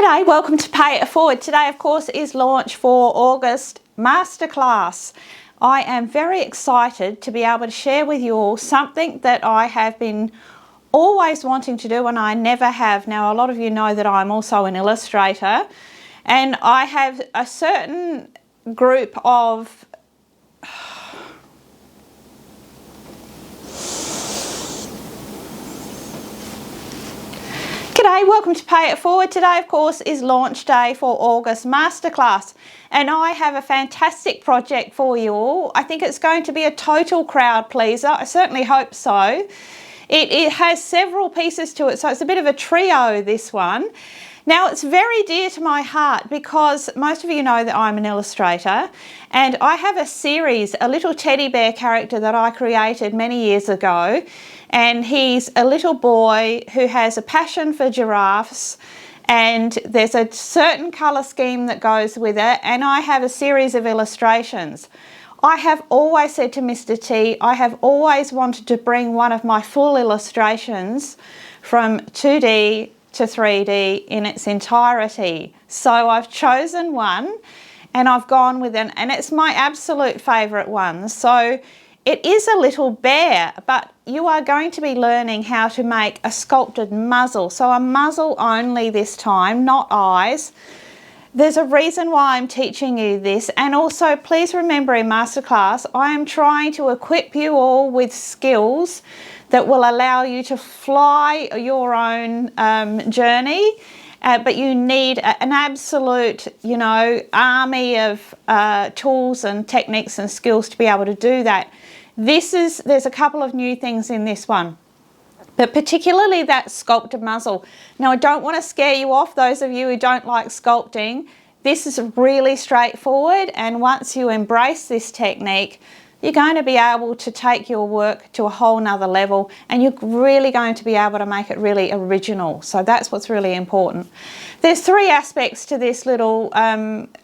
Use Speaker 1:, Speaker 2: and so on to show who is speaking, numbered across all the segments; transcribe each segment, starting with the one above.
Speaker 1: G'day, welcome to Pay It Forward. Today, of course, is launch for August Masterclass. I am very excited to be able to share with you all something that I have been always wanting to do and I never have. Now, a lot of you know that I'm also an illustrator, and I have a certain group of G'day, welcome to Pay It Forward. Today, of course, is launch day for August Masterclass, and I have a fantastic project for you all. I think it's going to be a total crowd pleaser. I certainly hope so. It has several pieces to it, so it's a bit of a trio, this one. Now, it's very dear to my heart because most of you know that I'm an illustrator, and I have a series, a little teddy bear character that I created many years ago, and he's a little boy who has a passion for giraffes, and there's a certain colour scheme that goes with it, and I have a series of illustrations. I have always said to Mr. T, I have always wanted to bring one of my full illustrations from 2D to 3D in its entirety. So I've chosen one and I've gone with it, and it's my absolute favourite one. So it is a little bear, but you are going to be learning how to make a sculpted muzzle. So a muzzle only this time, not eyes. There's a reason why I'm teaching you this, and also please remember in Masterclass I am trying to equip you all with skills that will allow you to fly your own journey, but you need an absolute, army of tools and techniques and skills to be able to do that. There's a couple of new things in this one, but particularly that sculpted muzzle. Now, I don't want to scare you off, those of you who don't like sculpting. This is really straightforward, and once you embrace this technique, you're going to be able to take your work to a whole nother level, and you're really going to be able to make it really original. So that's what's really important. There's three aspects to this little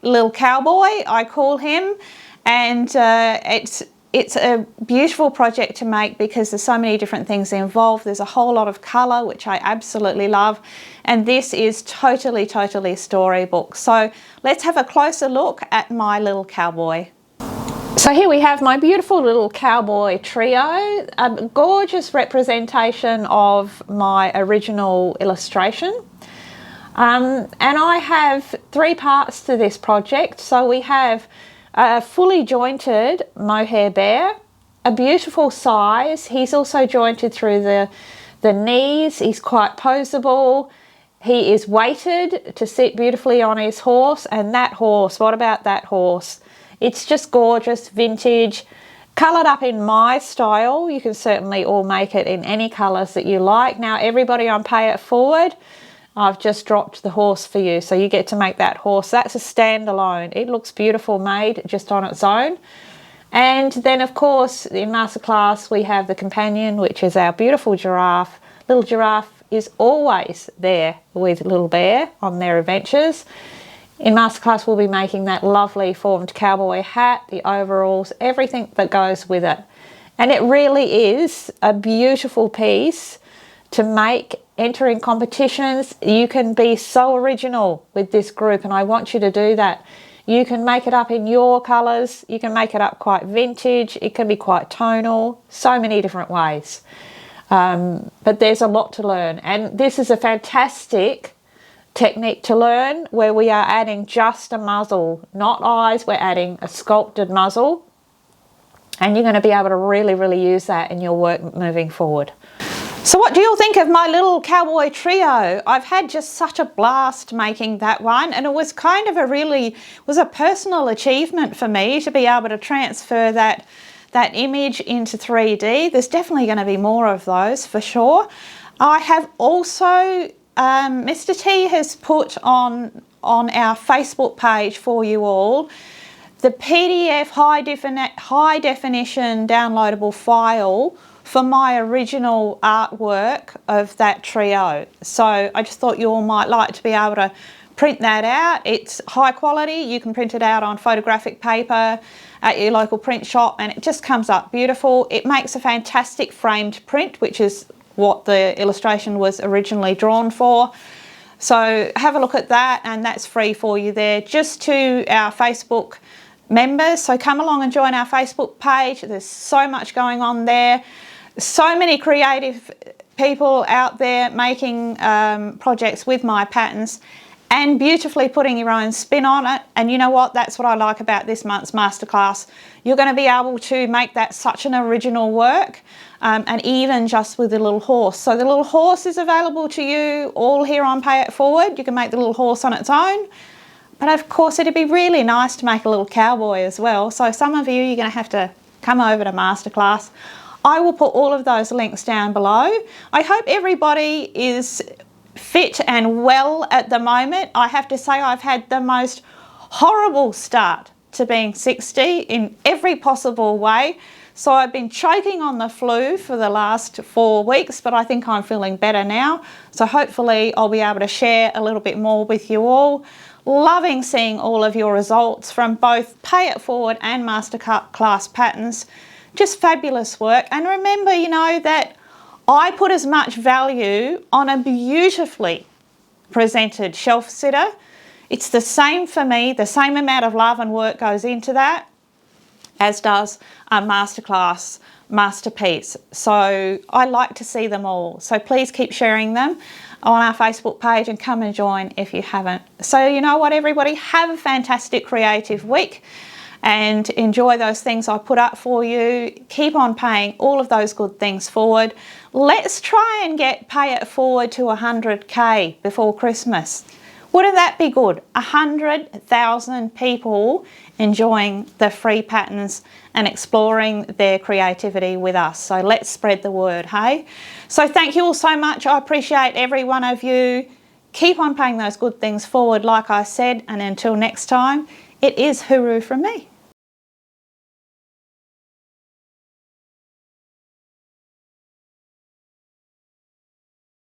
Speaker 1: Lil Cowboy, I call him, and it's a beautiful project to make because there's so many different things involved. There's a whole lot of colour, which I absolutely love, and this is totally storybook. So let's have a closer look at my Lil Cowboy. So here we have my beautiful Lil Cowboy Trio, a gorgeous representation of my original illustration. And I have three parts to this project. So we have a fully jointed mohair bear, a beautiful size. He's also jointed through the knees. He's quite poseable. He is weighted to sit beautifully on his horse, and that horse, what about that horse? It's just gorgeous, vintage, coloured up in my style. You can certainly all make it in any colours that you like. Now, everybody on Pay It Forward, I've just dropped the horse for you, so you get to make that horse. That's a standalone. It looks beautiful made just on its own. And then, of course, in Masterclass, we have the companion, which is our beautiful giraffe. Little giraffe is always there with little bear on their adventures. In Masterclass, we'll be making that lovely formed cowboy hat, the overalls, everything that goes with it. And it really is a beautiful piece to make, entering competitions. You can be so original with this group, and I want you to do that. You can make it up in your colours. You can make it up quite vintage. It can be quite tonal, so many different ways. But there's a lot to learn, and this is a fantastic technique to learn where we are adding just a muzzle, not eyes. We're adding a sculpted muzzle, and you're going to be able to really use that in your work moving forward. So what do you all think of my Lil Cowboy Trio? I've had just such a blast making that one, and it was kind of a personal achievement for me to be able to transfer that image into 3D. There's definitely going to be more of those for sure. I have also Mr. T has put on our Facebook page for you all the PDF high definition downloadable file for my original artwork of that trio. So I just thought you all might like to be able to print that out. It's high quality. You can print it out on photographic paper at your local print shop, and it just comes up beautiful. It makes a fantastic framed print, which is what the illustration was originally drawn for. So have a look at that, and that's free for you there, just to our Facebook members. So come along and join our Facebook page. There's so much going on there. So many creative people out there making projects with my patterns and beautifully putting your own spin on it. And you know what? That's what I like about this month's masterclass. You're going to be able to make that such an original work, and even just with the little horse. So the little horse is available to you all here on Pay It Forward. You can make the little horse on its own. But of course, it'd be really nice to make a little cowboy as well. So some of you, you're going to have to come over to Masterclass. I will put all of those links down below. I hope everybody is fit and well at the moment. I have to say I've had the most horrible start to being 60 in every possible way. So I've been choking on the flu for the last 4 weeks, but I think I'm feeling better now. So hopefully I'll be able to share a little bit more with you all. Loving seeing all of your results from both Pay It Forward and Masterclass patterns. Just fabulous work. And remember, you know, that I put as much value on a beautifully presented shelf sitter. It's the same for me. The same amount of love and work goes into that as does a Masterclass masterpiece. So I like to see them all. So please keep sharing them on our Facebook page and come and join if you haven't. So you know what, everybody, have a fantastic creative week and enjoy those things I put up for you. Keep on paying all of those good things forward. Let's try and get Pay It Forward to 100K before Christmas. Wouldn't that be good? 100,000 people enjoying the free patterns and exploring their creativity with us. So let's spread the word, hey? So thank you all so much. I appreciate every one of you. Keep on paying those good things forward, like I said, and until next time, it is hooroo from me.